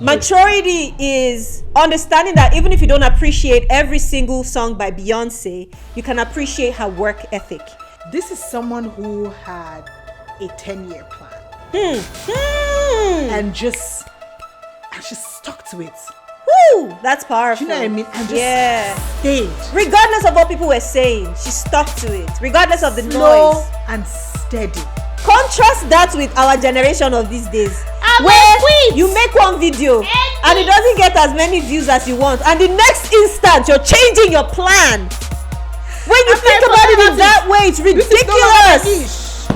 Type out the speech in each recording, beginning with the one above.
Maturity is understanding that even if you don't appreciate every single song by Beyoncé, you can appreciate her work ethic. This is someone who had a 10-year plan. And just stuck to it. Woo! That's powerful. You know what I mean? And just stayed. Regardless of what people were saying, she stuck to it. Regardless of the Slow noise. and steady. Contrast that with our generation of these days. Where you make one video and it doesn't get as many views as you want. And the next instant, you're changing your plan. When you think about it in that way, it's ridiculous.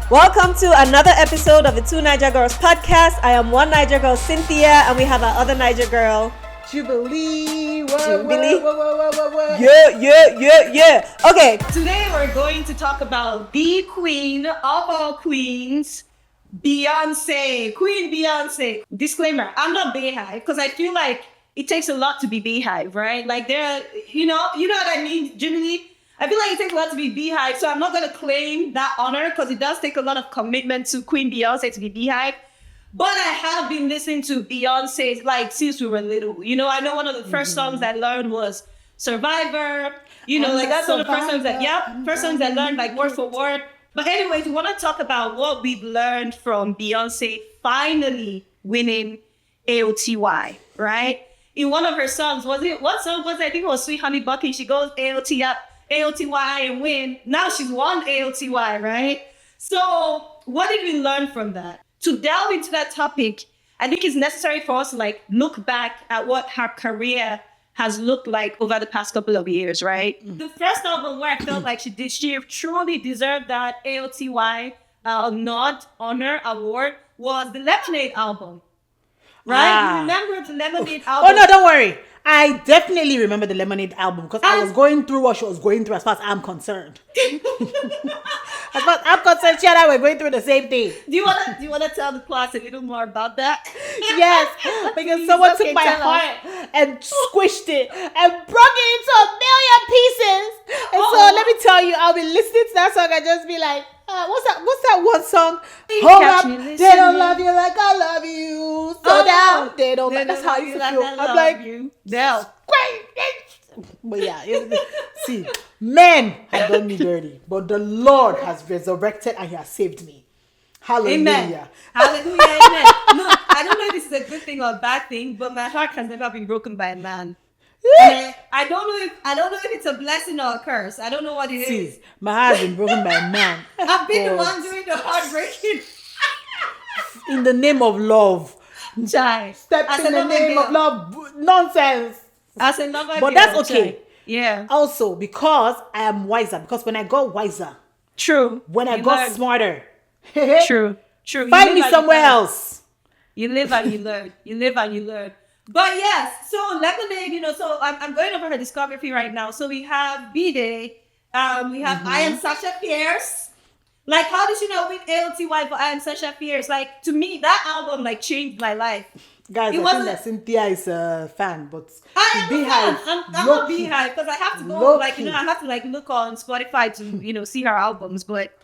Welcome to another episode of the Two Naija Girls podcast. I am one Naija girl, Cynthia, and we have our other Naija girl, Jubilee. Yeah. Okay. Today we're going to talk about the queen of all queens, Beyoncé. Queen Beyoncé. Disclaimer, I'm not Beehive because I feel like it takes a lot to be Beehive, right? Like you know what I mean, Jubilee? I feel like it takes a lot to be Beehive, so I'm not going to claim that honor because it does take a lot of commitment to Queen Beyoncé to be Beehive. But I have been listening to Beyoncé like since we were little. You know, I know one of the first songs I learned was Survivor. You know, like that's one of the first songs I learned like word for word. But anyways, we want to talk about what we've learned from Beyoncé finally winning AOTY, right? In one of her songs, what song was it? I think it was Sweet Honey Bucket. She goes AOTY and win. Now she's won AOTY, right? So what did we learn from that? To delve into that topic, I think it's necessary for us to like look back at what her career has looked like over the past couple of years, right? The first album where I felt like she truly deserved that AOTY honor award was the Lemonade album, right? You remember the Lemonade album? Oh no, don't worry. I definitely remember the Lemonade album because I was going through what she was going through as far as I'm concerned. As far as I'm concerned, she and I were going through the same thing. Do you wanna tell the class a little more about that? Yes, because someone took my heart and squished it and broke it into a million pieces. And so let me tell you, I'll be listening to that song and just be like, what's that one song? Hold up, they don't love you like I love you. So down, they don't. That's how you feel. I'm like, no. But yeah, see, men have done me dirty, but the Lord has resurrected and He has saved me. Hallelujah. Amen. Hallelujah. Amen. Look, I don't know if this is a good thing or a bad thing, but my heart has never been broken by a man. I don't know if it's a blessing or a curse. I don't know what it is. My heart has been broken by a man. I've been the one doing the heartbreaking. In the name of love. Chai. Step in the name of love. Nonsense. As a lover, but that's okay. Chai. Yeah. Also, because I am wiser. Because when I got wiser. True. When I got smarter. True. Find me somewhere else. You live and you learn. But yes, so Lemonade, so I'm going over her discography right now. So we have B-Day, we have I Am Sasha Fierce. Like, how did she know win AOTY for I Am Sasha Fierce? Like, to me, that album, like, changed my life. Guys, I think that Cynthia is a fan, but I am a fan. I'm a Beehive, because I have to go, I have to, look on Spotify to, see her albums, but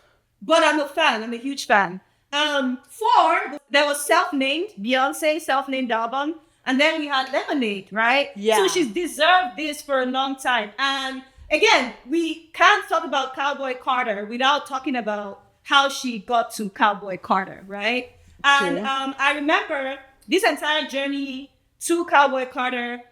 I'm a fan. I'm a huge fan. 4, there was Self-Named, Beyoncé, Self-Named album. And then we had Lemonade, right? Yeah. So she's deserved this for a long time. And again, we can't talk about Cowboy Carter without talking about how she got to Cowboy Carter, right? And I remember this entire journey to Cowboy Carter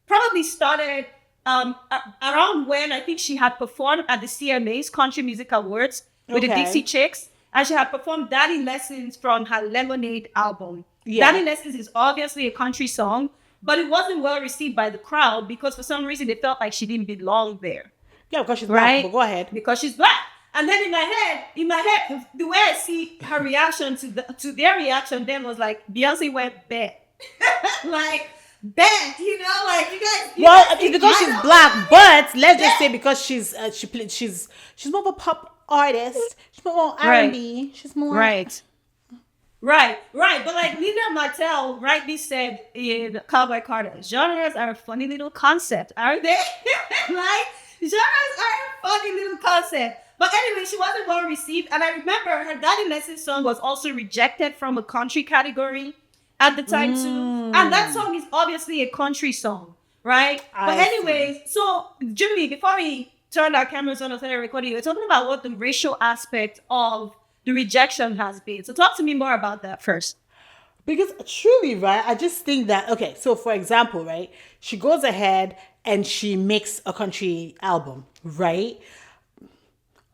probably started around when I think she had performed at the CMA's Country Music Awards with the Dixie Chicks. And she had performed Daddy Lessons from her Lemonade album. Yeah. Daddy Lessons is obviously a country song, but it wasn't well received by the crowd because for some reason they felt like she didn't belong there. Yeah, because she's black, but go ahead. Because she's black. And then in my head, the way I see her reaction to their reaction then was like, Beyonce went bad. Like, bad, you guys. It's because she's black, but let's just say because she's more of a pop artist. She's more R&B. She's more... Right. But like Linda Martell rightly said in Cowboy Carter, genres are a funny little concept, aren't they? Like, genres are a funny little concept. But anyway, she wasn't well received. And I remember her Daddy Lessons song was also rejected from a country category. at the time too. And that song is obviously a country song, right? But anyways, so Julie, before we turn our cameras on and started recording, we're talking about what the racial aspect of the rejection has been. So talk to me more about that first. Because truly, right, I just think that, okay, so for example, right, she goes ahead and she makes a country album, right?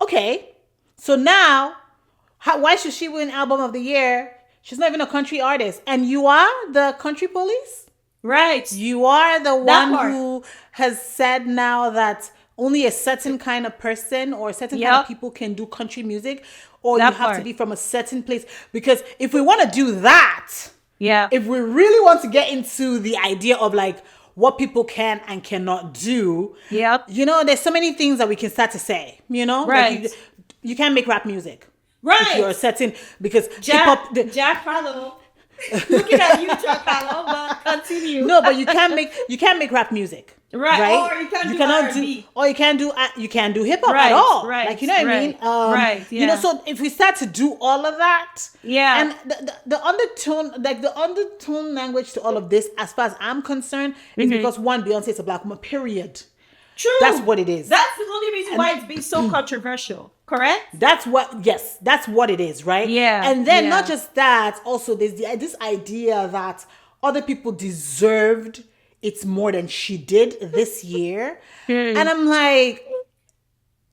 Okay, so now, why should she win Album of the Year? She's not even a country artist. And you are the country police? Right. You are the one who has said now that only a certain kind of person or a certain kind of people can do country music, or you have to be from a certain place. Because if we want to do that, if we really want to get into the idea of like what people can and cannot do, you know, there's so many things that we can start to say, you know? Right. Like you can't make rap music. Right. If you're a certain, because hip-hop... Jack Harlow. Looking at you, Jack Harlow, but continue. No, but you can't make rap music. Right. Or you cannot do R&B. Or you can't do hip hop at all. Right. Like, you know what I mean? You know, so if we start to do all of that, and the undertone language to all of this, as far as I'm concerned, is because one, Beyonce is a black woman, period. True. That's what it is. That's the only reason why it's been so controversial. Correct? That's what it is, right? Yeah. And then not just that, also there's this idea that other people deserved it more than she did this year. And I'm like,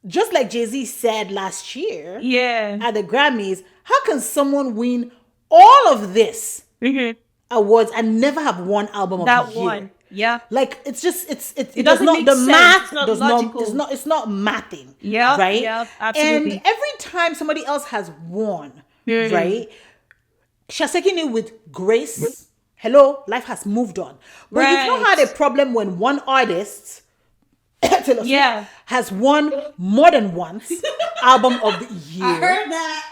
just like Jay-Z said last year at the Grammys, how can someone win all of this awards and never have one album of the year? One. Yeah. Like it's just it doesn't not make the sense. math it's not does logical. not it's not mathing. Yeah. Right? Yeah, absolutely. And every time somebody else has won, right? She has taken it with grace. Hello, life has moved on. But you've not had a problem when one artist Taylor Swift has won more than once album of the year. I heard that.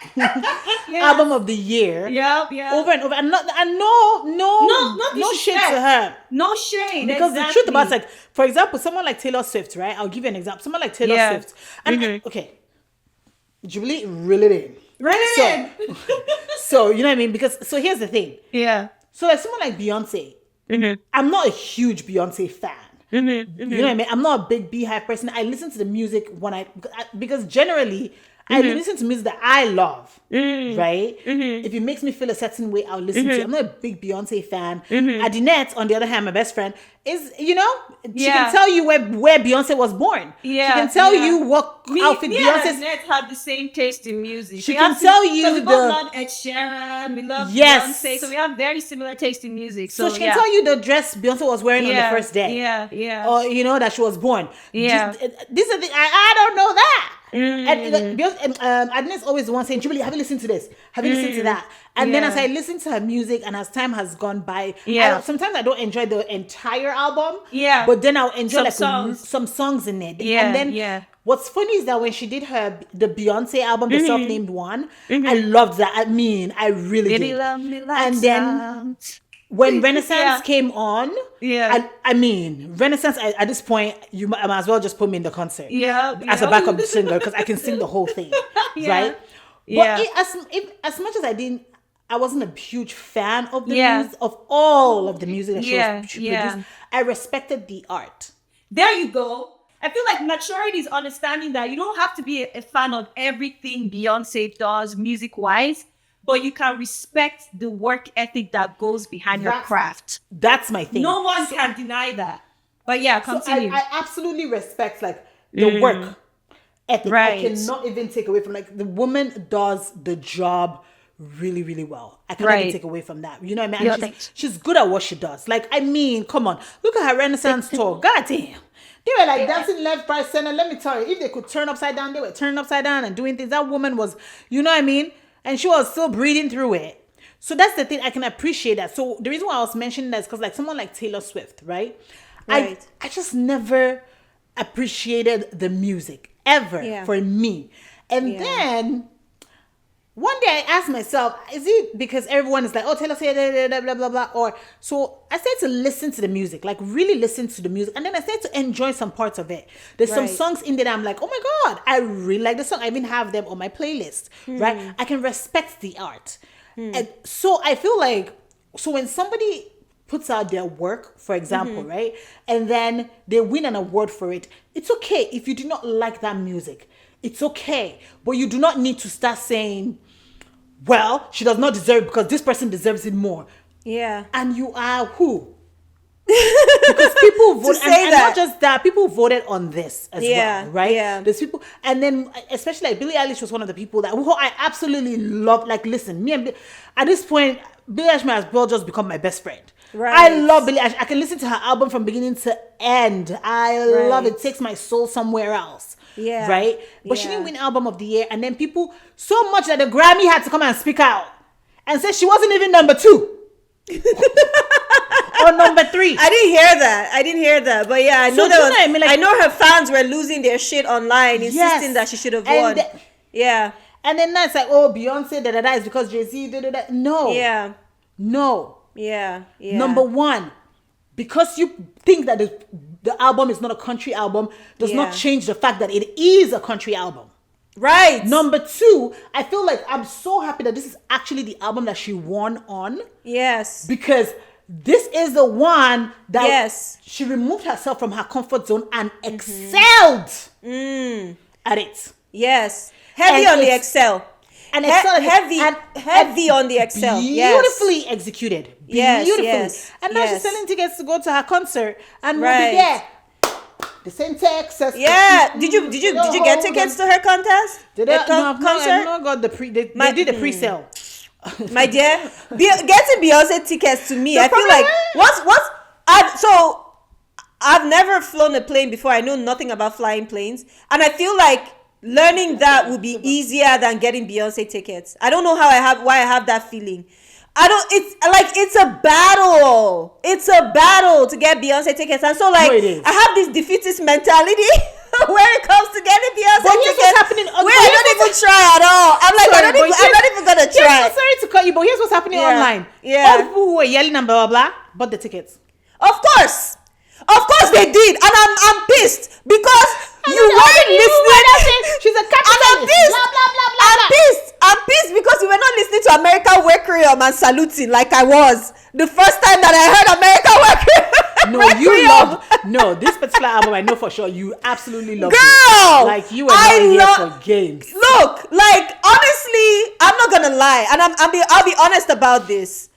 Album of the year. Over and over. And no shade to her. No shade. Because the truth about it, like, for example, someone like Taylor Swift, right? I'll give you an example. Someone like Taylor Swift. And okay. Jubilee really did. So you know what I mean? Because so here's the thing. Yeah. So like someone like Beyonce. I'm not a huge Beyonce fan. You know what I mean? I'm not a big Beehive person. I listen to the music because generally I listen to music that I love, right? If it makes me feel a certain way, I'll listen to it. I'm not a big Beyonce fan. Adinette, on the other hand, my best friend, is, you know, she can tell you where Beyonce was born. She can tell you what outfit Beyonce... Adinette have the same taste in music. She can tell you we both love Ed Sheeran, we love Beyonce, so we have very similar taste in music. So she can tell you the dress Beyonce was wearing on the first day. Or, you know, that she was born. This is the... I don't know that. And Adnet's always the one saying, Jubilee, have you listened to this? Have you listened to that? And then as I listen to her music and as time has gone by, sometimes I don't enjoy the entire album. But then I'll enjoy some songs in it. And then what's funny is that when she did the Beyonce album, the self-named one, I loved that. I mean, I really did. And then when Renaissance came on, I mean, Renaissance, at this point, you might as well just put me in the concert as a backup singer because I can sing the whole thing, right? But as much as I wasn't a huge fan of the music, of all of the music that she produced. I respected the art. There you go. I feel like maturity is understanding that you don't have to be a fan of everything Beyonce does music-wise, but you can respect the work ethic that goes behind her craft. That's my thing. No one can deny that. But continue. So I absolutely respect the work ethic. I cannot even take away from the woman does the job really, really well. I cannot even take away from that. You know what I mean? She's good at what she does. I mean, come on. Look at her Renaissance tour. God damn. They were dancing left, right, center. Let me tell you, if they could turn upside down, they were turning upside down and doing things. That woman was, you know what I mean? And she was still breathing through it. So that's the thing. I can appreciate that. So the reason why I was mentioning that is because someone like Taylor Swift, right? I just never appreciated the music ever for me. And then one day I asked myself, is it because everyone is like, oh, Taylor said blah, blah, blah, blah. Or so I started to listen to the music, really listen to the music. And then I started to enjoy some parts of it. There's some songs in there that I'm like, oh my God, I really like the song. I even have them on my playlist, right? I can respect the art. And so I feel like so when somebody puts out their work, for example, right, and then they win an award for it, it's okay if you do not like that music. It's okay, but you do not need to start saying, well, she does not deserve it because this person deserves it more. Yeah. And you are who? Because people vote, and not just that, people voted on this as well, right? Yeah. There's people, and then especially like Billie Eilish was one of the people that who I absolutely love. Like, listen, me and at this point, Billie Eilish might as well just become my best friend. Right. I love Billie Eilish. I can listen to her album from beginning to end. I love it. It takes my soul somewhere else. Yeah. Right? But she didn't win Album of the Year, and then people so much that the Grammy had to come and speak out and say she wasn't even number 2. Or number 3. I didn't hear that. But yeah, I know I know her fans were losing their shit online, insisting that she should have won. And then that's like, oh, Beyonce, is because Jay-Z, No. Yeah. No. Yeah. Number 1, because you think that the album is not a country album does not change the fact that it is a country album. Right. Number 2, I feel like I'm so happy that this is actually the album that she won on. Yes. Because this is the one that she removed herself from her comfort zone and excelled at it. Yes. Heavy on the excel. And heavy on the excel. Beautifully executed. Beautifully. Yes. And now she's selling tickets to go to her concert and we'll be there. The same Texas. Yeah. Did you get tickets to her contest? Concert? I've not got the they did the pre-sale. My dear, getting Beyonce tickets to me, I feel like I've never flown a plane before. I know nothing about flying planes, and I feel like learning that would be easier than getting Beyonce tickets. I don't know why I have that feeling. It's a battle. It's a battle to get Beyonce tickets. And so I have this defeatist mentality where it comes to getting Beyonce tickets. What's happening. Where I don't even try at all. I'm like, I'm not even going to try. Sorry to cut you, but here's what's happening online. Yeah. All the people who were yelling and blah, blah, blah, bought the tickets. Of course they did. And I'm pissed because you weren't listening. She's a capitalist. Blah, blah, blah, blah. I'm pissed because we were not listening to American Requiem and saluting like I was the first time that I heard American Requiem. No, this particular album, I know for sure you absolutely love it. Girl, like you were not here for games. Look, like honestly, I'm not gonna lie, and I'll be honest about this.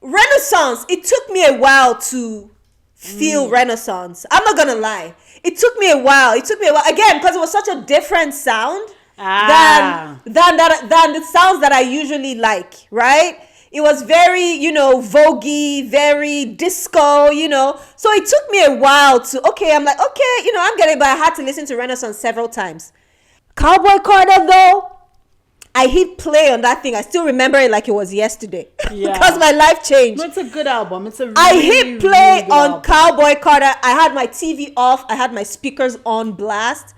Renaissance, it took me a while to feel Renaissance. I'm not gonna lie. It took me a while again because it was such a different sound than the sounds that I usually like, right? It was very, voguey, very disco, So it took me a while I'm getting it, but I had to listen to Renaissance several times. Cowboy Carter though, I hit play on that thing. I still remember it like it was yesterday because my life changed. No, it's a good album. I hit play on Cowboy Carter. I had my TV off. I had my speakers on blast.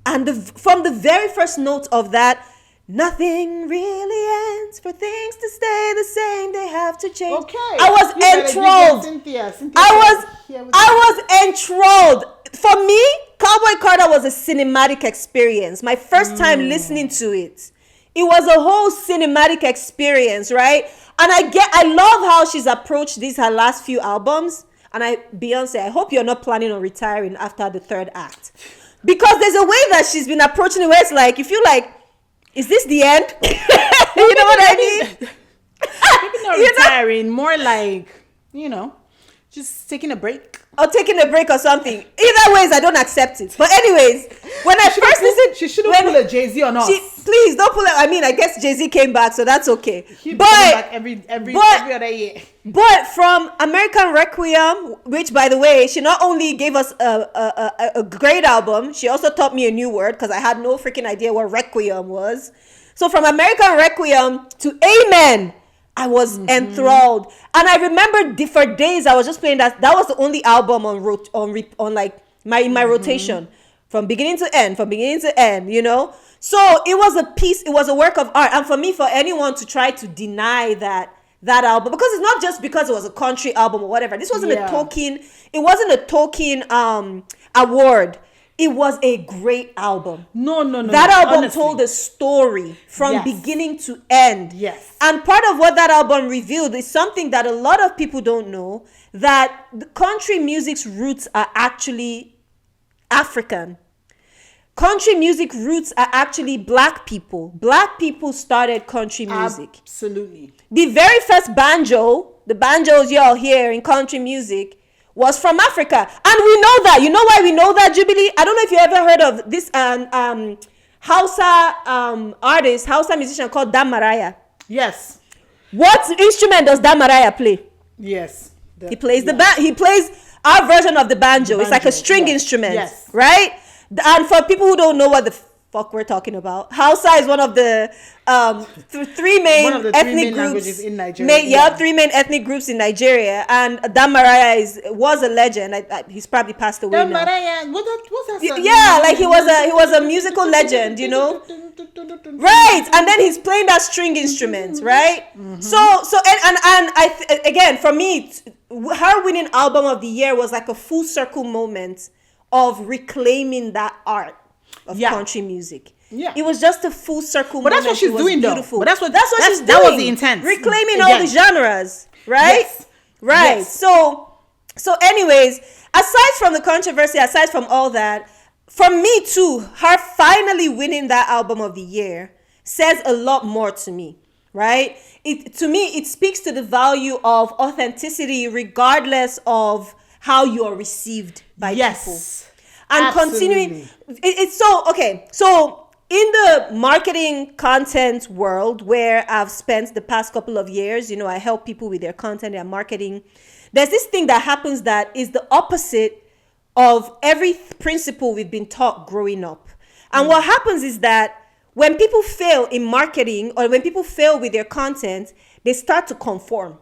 And from the very first note of that, nothing really ends. For things to stay the same, they have to change. Okay. I was enthralled. Cynthia, I was enthralled. For me, Cowboy Carter was a cinematic experience. My first time listening to it. It was a whole cinematic experience, right? And I love how she's approached her last few albums. And Beyonce, I hope you're not planning on retiring after the third act. Because there's a way that she's been approaching it where it's like, you feel like, is this the end? You know what I mean? Maybe not retiring, more like, just taking a break. Or taking a break or something. Either ways, I don't accept it. But anyways, when I first listened... She shouldn't pull a Jay-Z on us. Please, don't pull it. I mean, I guess Jay-Z came back, so that's okay. He'll come back every other year. But from American Requiem, which, by the way, she not only gave us a great album, she also taught me a new word, because I had no freaking idea what Requiem was. So from American Requiem to Amen, I was enthralled. And I remember for days I was just playing that. That was the only album on like my rotation from beginning to end, So it was a piece, it was a work of art. And for me, for anyone to try to deny that album, because it's not just because it was a country album or whatever. This wasn't a token award. It was a great album. No. That album honestly. told a story from Yes. beginning to end. Yes. And part of what that album revealed is something that a lot of people don't know, that the country music's roots are actually African. Country music roots are actually black people. Black people started country music. Absolutely. The very first banjo, the banjos y'all hear in country music, was from Africa. And we know that. You know why we know that, Jubilee? I don't know if you ever heard of this Hausa artist, Hausa musician called Damaraya. Yes. What instrument does Damaraya play? Yes. He plays he plays our version of the banjo. It's like a string instrument, yes. right? And for people who don't know what the fuck we're talking about, Hausa is one of the three main ethnic groups in Nigeria. Three main ethnic groups in Nigeria. And Damaraya was a legend. He's probably passed away now. Damaraya, what's that song? Yeah, like he was a musical legend, you know. Right, and then he's playing that string instrument, right? Mm-hmm. So again, for me, her winning album of the year was like a full circle moment of reclaiming that art of country music. Yeah, it was just a full circle. But moment. That's what she's doing, beautiful. though. But that's what she's doing. That was the intent. Reclaiming all the genres, right? Yes. Right. Yes. So, anyways, aside from the controversy, aside from all that, for me too, her finally winning that album of the year says a lot more to me, right? To me, it speaks to the value of authenticity, regardless of how you are received by people. And continuing, it's so, okay, so in the marketing content world where I've spent the past couple of years, you know, I help people with their content, their marketing. There's this thing that happens that is the opposite of every principle we've been taught growing up. And what happens is that when people fail in marketing or when people fail with their content, they start to conform.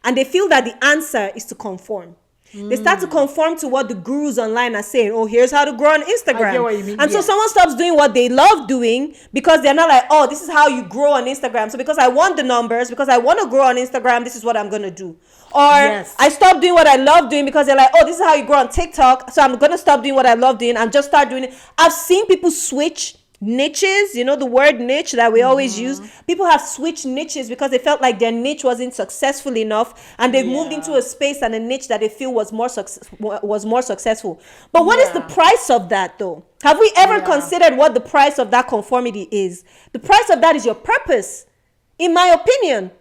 And they feel that the answer is to conform. They start to conform to what the gurus online are saying. Oh, here's how to grow on Instagram. I get what you mean. And so someone stops doing what they love doing because they're not like, oh, this is how you grow on Instagram. So because I want the numbers, because I want to grow on Instagram, this is what I'm going to do. Or I stop doing what I love doing because they're like, oh, this is how you grow on TikTok. So I'm going to stop doing what I love doing and just start doing it. I've seen people switch niches, you know, the word niche that we always use. People have switched niches because they felt like their niche wasn't successful enough, and they've moved into a space and a niche that they feel was more successful. But what is the price of that, though? Have we ever considered what the price of that conformity is? The price of that is your purpose, in my opinion.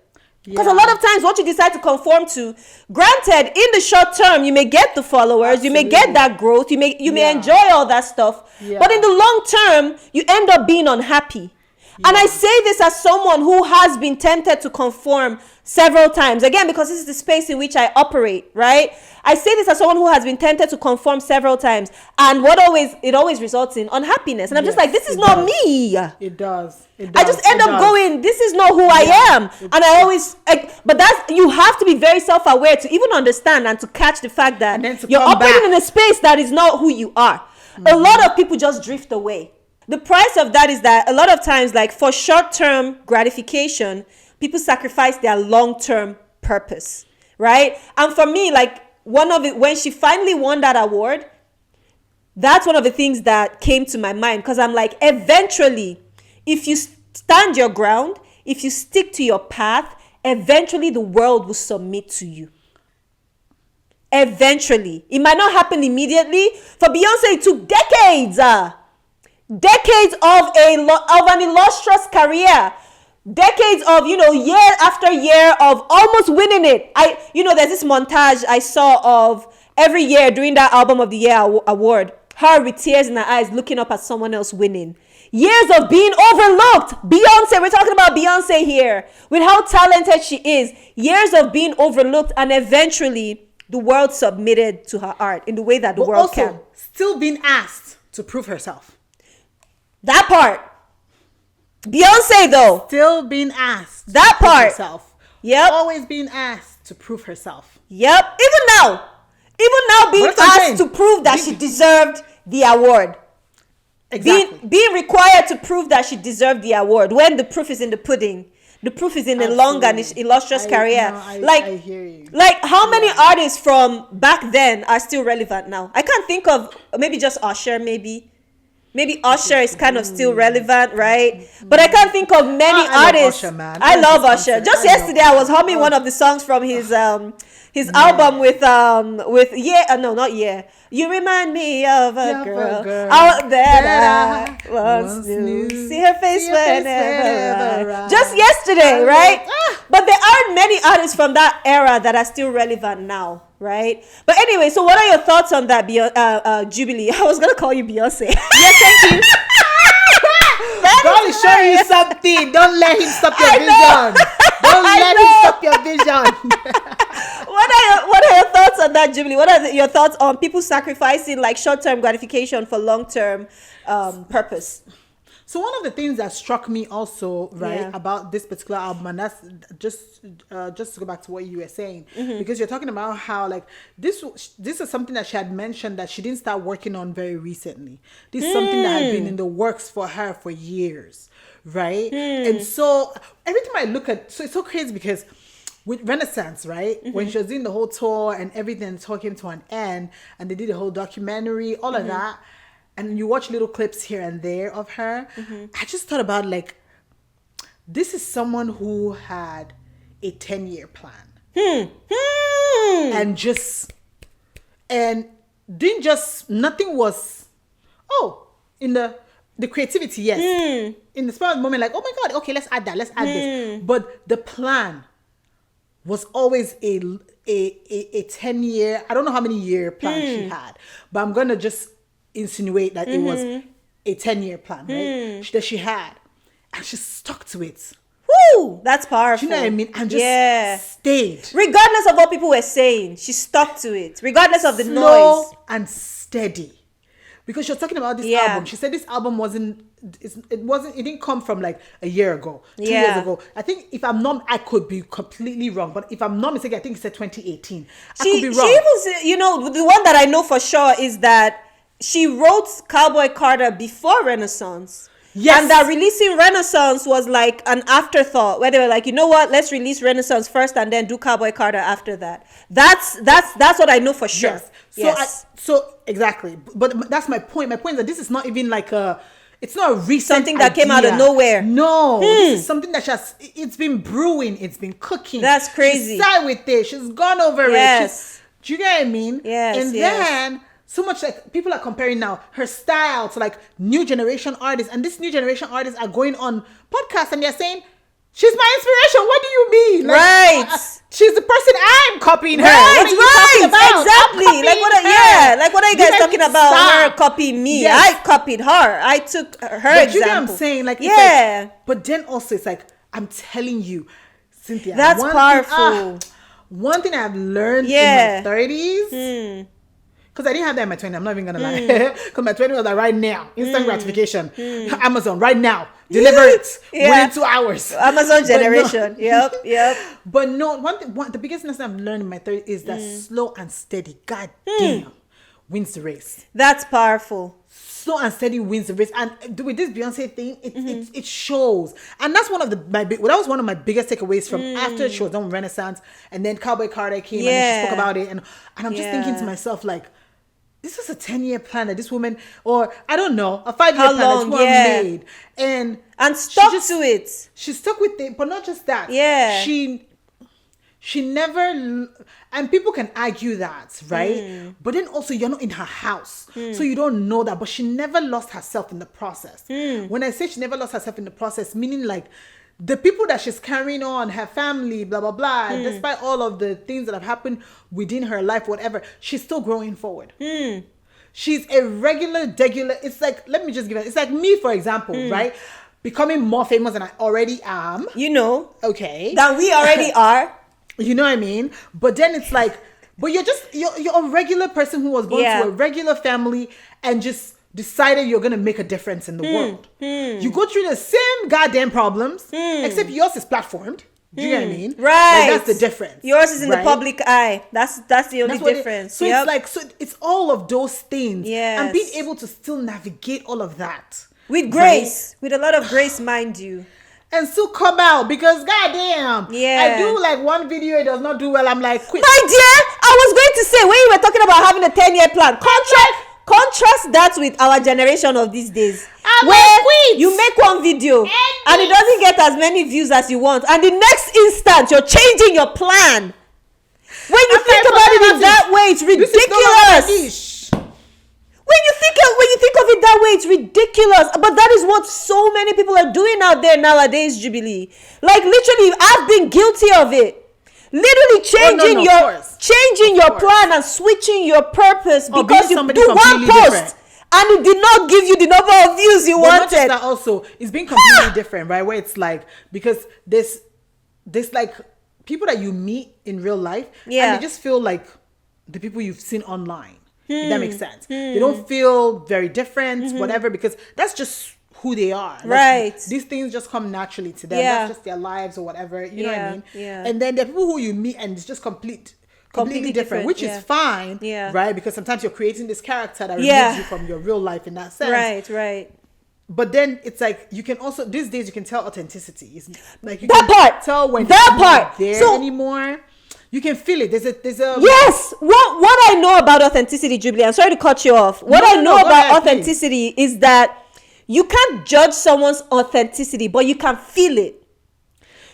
Because a lot of times what you decide to conform to, granted, in the short term, you may get the followers, you may get that growth, you may enjoy all that stuff. But in the long term, you end up being unhappy. And I say this as someone who has been tempted to conform several times. Again, because this is the space in which I operate, right? I say this as someone who has been tempted to conform several times. And it always results in unhappiness. And I'm just like, this is not me. It does. I just end up going, this is not who I am. And I always, but you have to be very self-aware to even understand and to catch the fact that you're operating in a space that is not who you are. A lot of people just drift away. The price of that is that a lot of times, like for short-term gratification, people sacrifice their long-term purpose, right? And for me, like when she finally won that award, that's one of the things that came to my mind, because I'm like, eventually, if you stand your ground, if you stick to your path, eventually the world will submit to you. Eventually. It might not happen immediately. For Beyoncé, it took decades. Decades of an illustrious career, decades of, year after year of almost winning it. There's this montage I saw of every year during that album of the year award, her with tears in her eyes looking up at someone else winning. Years of being overlooked. Beyonce, we're talking about Beyonce here, with how talented she is. Years of being overlooked, and eventually the world submitted to her art in the way that the world also, can. Still being asked to prove herself. That part. Beyonce, though. Still being asked that to prove part. herself. Yep. Always being asked to prove herself. Yep. Even now being asked to prove that she deserved the award. Exactly. Being required to prove that she deserved the award when the proof is in the pudding. the proof is in a long and illustrious career. No, I hear you. Like, how many artists from back then are still relevant now? I can't think of, maybe just Usher, maybe Usher is kind of still relevant, right? But I can't think of many artists. I love Usher. Just yesterday, I was humming one of the songs from his album with You remind me of a girl out there that I once knew. See her face whenever. Just yesterday, right? But there aren't many artists from that era that are still relevant now. Right, but anyway, so what are your thoughts on that, Jubilee? I was gonna call you Beyonce. Yes, thank you. God is showing you something. Don't let him stop your vision. Don't let him stop your vision. What are your thoughts on that, Jubilee? What are your thoughts on people sacrificing like short-term gratification for long-term purpose? So one of the things that struck me also, about this particular album, and that's just to go back to what you were saying, because you're talking about how like this is something that she had mentioned that she didn't start working on very recently. This is something that had been in the works for her for years, right? And so every time I look at, so it's so crazy because with Renaissance, right? When she was doing the whole tour and everything came to an end, and they did a whole documentary, all of that. And you watch little clips here and there of her. I just thought about like, this is someone who had a 10-year plan. And didn't just, nothing was, in the creativity, yes. In the spur of the moment, like, oh my God, okay, let's add that, let's add this. But the plan was always a 10-year, I don't know how many year plan she had, but I'm going to just insinuate that it was a 10-year plan, right? That she had, and she stuck to it. Woo! That's powerful. Do you know what I mean? And just stayed. Regardless of what people were saying, she stuck to it. Regardless of the noise. Slow and steady. Because she was talking about this album. She said this album it didn't come from like a year ago, 2 years ago. I think if I'm not, I could be completely wrong, but if I'm not mistaken, I think it said 2018. I could be wrong. She even, the one that I know for sure is that she wrote Cowboy Carter before Renaissance. Yes. And that releasing Renaissance was like an afterthought, where they were like, you know what, let's release Renaissance first and then do Cowboy Carter after that. That's what I know for sure. Yes. So exactly. But that's my point. My point is that this is not even like it's not a recent something that came out of nowhere. No, this is something that it's been brewing, it's been cooking. That's crazy. She's sat with it. She's gone over it. Do you get what I mean? Yes. And then so much like people are comparing now her style to like new generation artists, and this new generation artists are going on podcasts and they're saying, she's my inspiration. What do you mean? Like, right. She's the person I'm copying her. Right, what are you talking about? Exactly. Like what are you guys talking about? Her copying me. Yes. I copied her. I took her example. You know what I'm saying? Like, but then also it's like, I'm telling you, Cynthia. That's powerful. One thing I've learned in my 30s. Because I didn't have that in my 20s. I'm not even going to lie. Because my 20s was like right now. Instant gratification. Amazon, right now. Deliver it within 2 hours. Amazon generation. Yep. But no, the biggest lesson I've learned in my 30s is that slow and steady, God damn, wins the race. That's powerful. Slow and steady wins the race. And with this Beyonce thing, it shows. And that's that was one of my biggest takeaways from after she was done with Renaissance. And then Cowboy Carter came and then she spoke about it. And I'm just thinking to myself, like, this is a 10-year plan that this woman, or I don't know, a 5-year plan that this woman made. And stuck to it. She stuck with it, but not just that. Yeah. She never, and people can argue that, right? But then also you're not in her house. So you don't know that, but she never lost herself in the process. When I say she never lost herself in the process, meaning like, the people that she's carrying on, her family, blah, blah, blah, despite all of the things that have happened within her life, whatever, she's still growing forward. She's a regular, it's like, let me just give it, it's like me, for example, right? Becoming more famous than I already am. Okay. That we already are. You know what I mean? But then it's like, but you're a regular person who was born to a regular family and just decided you're going to make a difference in the world. You go through the same goddamn problems, except yours is platformed. Do you know what I mean? Right. Like, that's the difference. Yours is in the public eye. That's the only difference. So it's like, it's all of those things. Yes. And being able to still navigate all of that. With grace. Right? With a lot of grace, mind you. and still come out because goddamn, Yeah. I do like one video, it does not do well. I'm like, quit. My dear, I was going to say when you were talking about having a 10-year plan, contrast that with our generation of these days, where you make one video and it doesn't get as many views as you want, and the next instant you're changing your plan. When you think about it in that way, it's ridiculous. When you think of it that way, it's ridiculous. But that is what so many people are doing out there nowadays, Jubilee. Like literally, I've been guilty of it. Literally changing your plan and switching your purpose because you do one post and it did not give you the number of views you wanted. Not just that, also it's been completely different, right? Where it's like, because there's like people that you meet in real life, and they just feel like the people you've seen online. If that makes sense. They don't feel very different, whatever, because that's just who they are. Right. These things just come naturally to them. That's just their lives or whatever. You know what I mean? Yeah. And then there are people who you meet and it's just completely different, which is fine, right? Because sometimes you're creating this character that removes you from your real life in that sense. Right. But then it's like you can also, these days you can tell authenticity. It's like you can tell when that part there anymore. You can feel it. There's a yes. What I know about authenticity, Jubilee, I'm sorry to cut you off. What I know about authenticity is that you can't judge someone's authenticity, but you can feel it.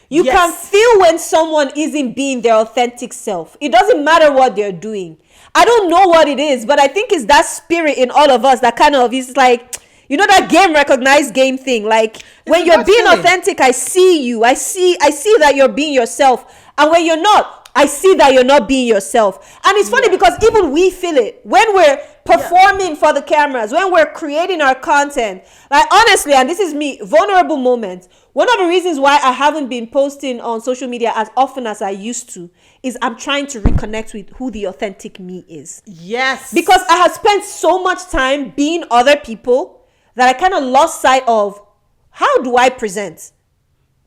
You can feel when someone isn't being their authentic self. It doesn't matter what they're doing. I don't know what it is, but I think it's that spirit in all of us that kind of is like, you know, that game recognize game thing. Like when you're being authentic, I see you. I see that you're being yourself. And when you're not, I see that you're not being yourself. And it's funny because even we feel it when we're performing for the cameras, when we're creating our content. Like honestly, and this is me, vulnerable moments. One of the reasons why I haven't been posting on social media as often as I used to is I'm trying to reconnect with who the authentic me is. Yes. Because I have spent so much time being other people that I kind of lost sight of how do I present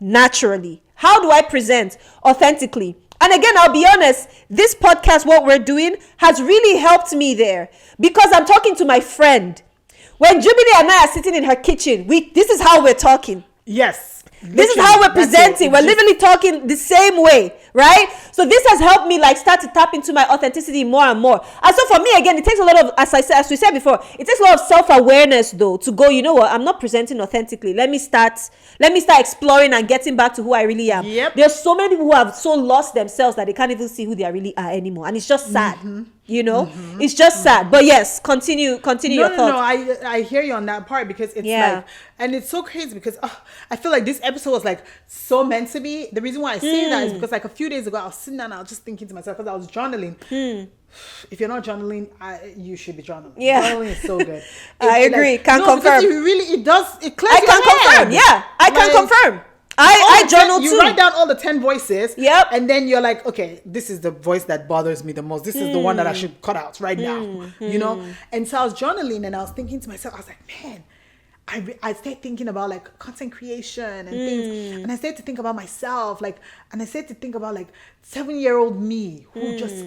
naturally? How do I present authentically? And again, I'll be honest, this podcast, what we're doing, has really helped me there. Because I'm talking to my friend. When Jubilee and I are sitting in her kitchen, this is how we're talking. Yes. This is how we're presenting. We're literally talking the same way, right? So this has helped me like start to tap into my authenticity more and more. And so for me, again, it takes a lot of, as we said before, it takes a lot of self-awareness though to go, you know what, I'm not presenting authentically. Let me start exploring and getting back to who I really am. Yep. There's so many people who have so lost themselves that they can't even see who they really are anymore. And it's just sad. You know, it's just sad. But yes, continue your thoughts. No, I hear you on that part because it's like, and it's so crazy because I feel like this episode was like so meant to be. The reason why I say that is because like a few days ago I was sitting down and I was just thinking to myself because I was journaling. If you're not journaling, you should be journaling. Journaling is so good. I agree. Like, can confirm. It does. It clears your head. Confirm. Yeah, I can confirm. I journal too. You write down all the 10 voices. Yep. And then you're like, okay, this is the voice that bothers me the most. This is the one that I should cut out right now. You know? And so I was journaling and I was thinking to myself, I was like, man, I started thinking about like content creation and things. And I started to think about myself. And I started to think about like 7-year-old me who just,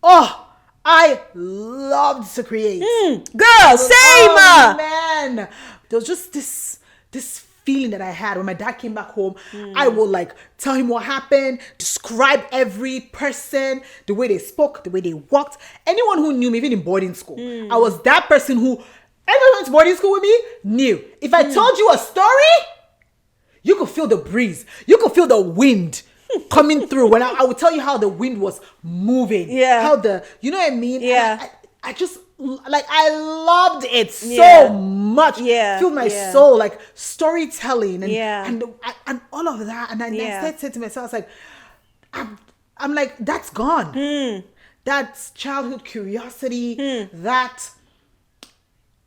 I loved to create. Girl, same. Oh, man. There was just this feeling that I had when my dad came back home. I would like tell him what happened, describe every person, the way they spoke, the way they walked. Anyone who knew me, even in boarding school, I was that person who everyone went to boarding school with me knew. If I told you a story, you could feel the breeze, you could feel the wind coming through. When I would tell you how the wind was moving, how you know what I mean? I just like I loved it so much. Filled my soul, like storytelling and all of that. And I said to myself, I was like, I'm like, that's gone. That's childhood curiosity. That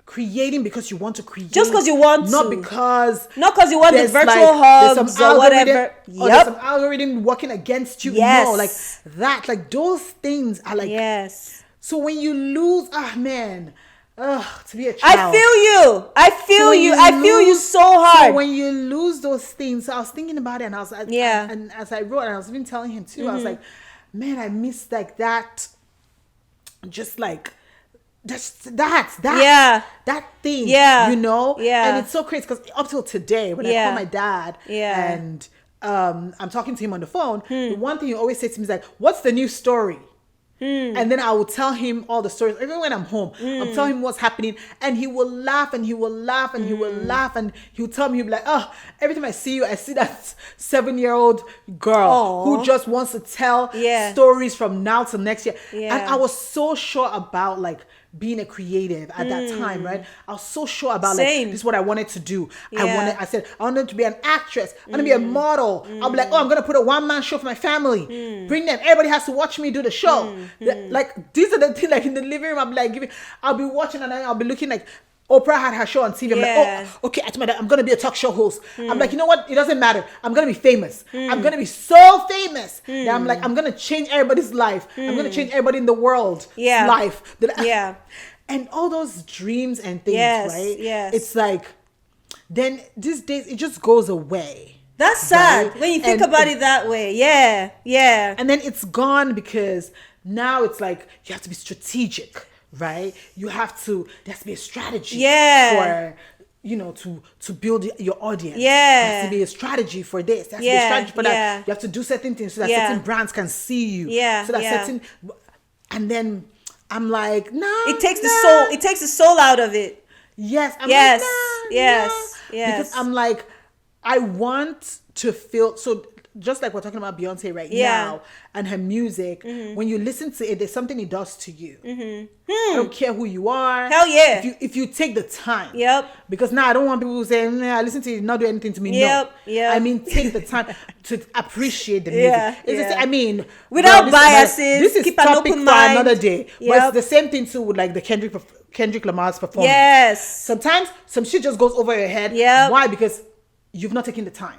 creating because you want to create, just because you want not to, because you want the virtual hubs or whatever. Or there's some algorithm working against you. No, like that. Like those things are like So when you lose, man, to be a child. I feel you so hard. So when you lose those things, so I was thinking about it and I was like, and as I wrote, and I was even telling him too, I was like, man, I miss like that, just like that thing, you know. And it's so crazy because up till today, when I call my dad and I'm talking to him on the phone, the one thing he always says to me is like, "What's the new story?" And then I will tell him all the stories. Even when I'm home, I'm telling him what's happening, and he will laugh and he will laugh and he will laugh, and he'll tell me, he'll be like, "Oh, every time I see you, I see that 7-year-old girl who just wants to tell stories from now till next year." And I was so sure about like being a creative at that time, right? I was so sure about like, this is what I wanted to do. I said I wanted to be an actress. I want to be a model. I'll be like, "Oh, I'm gonna put a one-man show for my family. Bring them. Everybody has to watch me do the show." Like these are the things, like in the living room, I'll be watching, and then I'll be looking like Oprah had her show on TV. I'm like, "Oh, okay, I'm gonna be a talk show host." I'm like, you know what? It doesn't matter. I'm gonna be famous. I'm gonna be so famous that I'm like, I'm gonna change everybody's life. I'm gonna change everybody in the world's life. And all those dreams and things, right? It's like, then these days it just goes away. That's sad when you think about it that way. And then it's gone because now it's like you have to be strategic. Right, there has to be a strategy for, you know, to build your audience. There has to be a strategy for this. There has to be a strategy for that. You have to do certain things so that certain brands can see you. So that certain, and then I'm like, it takes the soul out of it. Because I'm like, I want to feel so. Just like we're talking about Beyonce right now and her music, when you listen to it, there's something it does to you. I don't care who you are. Hell yeah. If you take the time. Because now I don't want people who say, "I listen to it, not do anything to me." No. I mean, take the time to appreciate the music. I mean, without biases, this is keep topic for another day. But it's the same thing too with like the Kendrick Lamar's performance. Sometimes some shit just goes over your head. Why? Because you've not taken the time.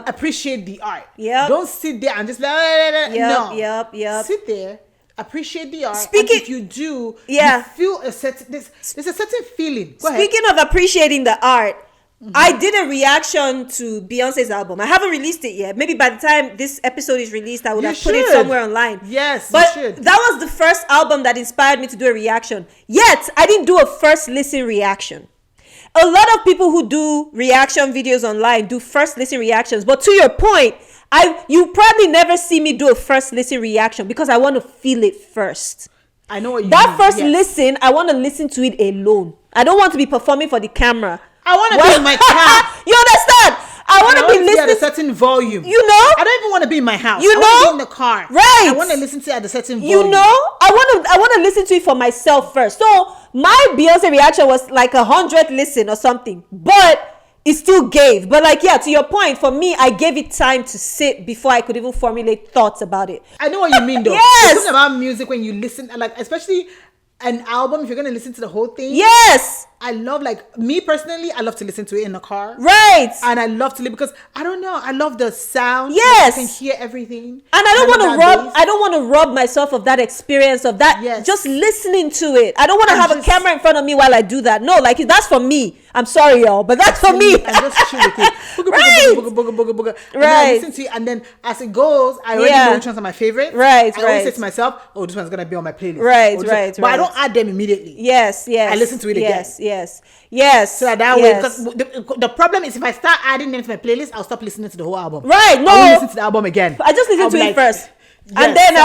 Appreciate the art. Don't sit there and just like, sit there, appreciate the art. And if you do, you feel a certain there's a certain feeling. Speaking of appreciating the art, I did a reaction to Beyonce's album. I haven't released it yet. Maybe by the time this episode is released, I would have put it somewhere online. But that was the first album that inspired me to do a reaction. Yet I didn't do a first listen reaction. A lot of people who do reaction videos online do first listen reactions. But to your point, you probably never see me do a first listen reaction because I want to feel it first. I know what you mean. That first listen, I want to listen to it alone. I don't want to be performing for the camera. I want to be in my car. You understand? I want to be listening at a certain volume. You know? I don't even want to be in my house. You know? I want to be in the car. Right. I want to listen to it at a certain volume. You know? I want to listen to it for myself first. So my Beyonce reaction was like 100 listen or something. But it still gave. But like, to your point, for me, I gave it time to sit before I could even formulate thoughts about it. I know what you mean though. Yes. It's something about music when you listen, like especially an album, if you're going to listen to the whole thing. Yes. I love, like, me personally, I love to listen to it in the car. Right. And I love to because I don't know, I love the sound. Yes. I can hear everything. And I don't want to rob myself of that experience of that. Yes. Just listening to it. I don't want to have a camera in front of me while I do that. No, like that's for me. I'm sorry, y'all, but that's for me. And just chill with it. Right. And then I listen to it, and then as it goes, I already know which ones are my favorites. Right. I always say to myself, "Oh, this one's gonna be on my playlist." Right. But I don't add them immediately. Yes. I listen to it again. Yes. So that way, because the problem is if I start adding them to my playlist, I'll stop listening to the whole album. Right. No. I won't listen to the album again. I just listen to it first, and then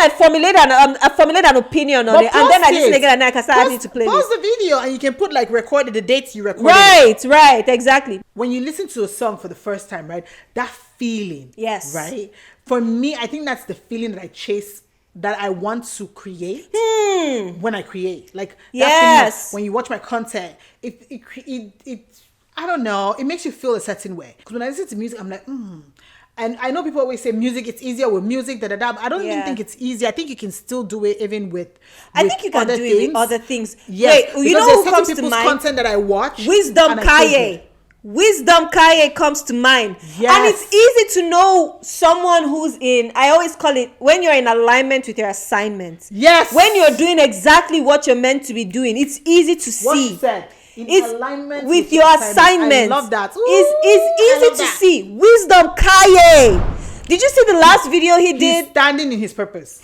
I formulate an opinion on it, and then I listen again, and I can start adding to playlist. Pause the video, and you can put like recorded the dates you recorded. Right, exactly. When you listen to a song for the first time, right, that feeling, yes, right. For me, I think that's the feeling that I chase, that I want to create when I create. Like that feeling when you watch my content, it I don't know, it makes you feel a certain way. Because when I listen to music, I'm like, And I know people always say music, it's easier with music, I don't even think it's easy. I think you can still do it even with I think you can do it with other things. Yes. Wait, you know who comes to mind? Content that I watch. Wisdom Kaye comes to mind. Yes. And it's easy to know someone who's I always call it when you're in alignment with your assignment. Yes. When you're doing exactly what you're meant to be doing, it's easy to see. What you said. It's alignment with your assignment. I love that. It's easy to see. Wisdom Kaye. Did you see the last video he did? He's standing in his purpose.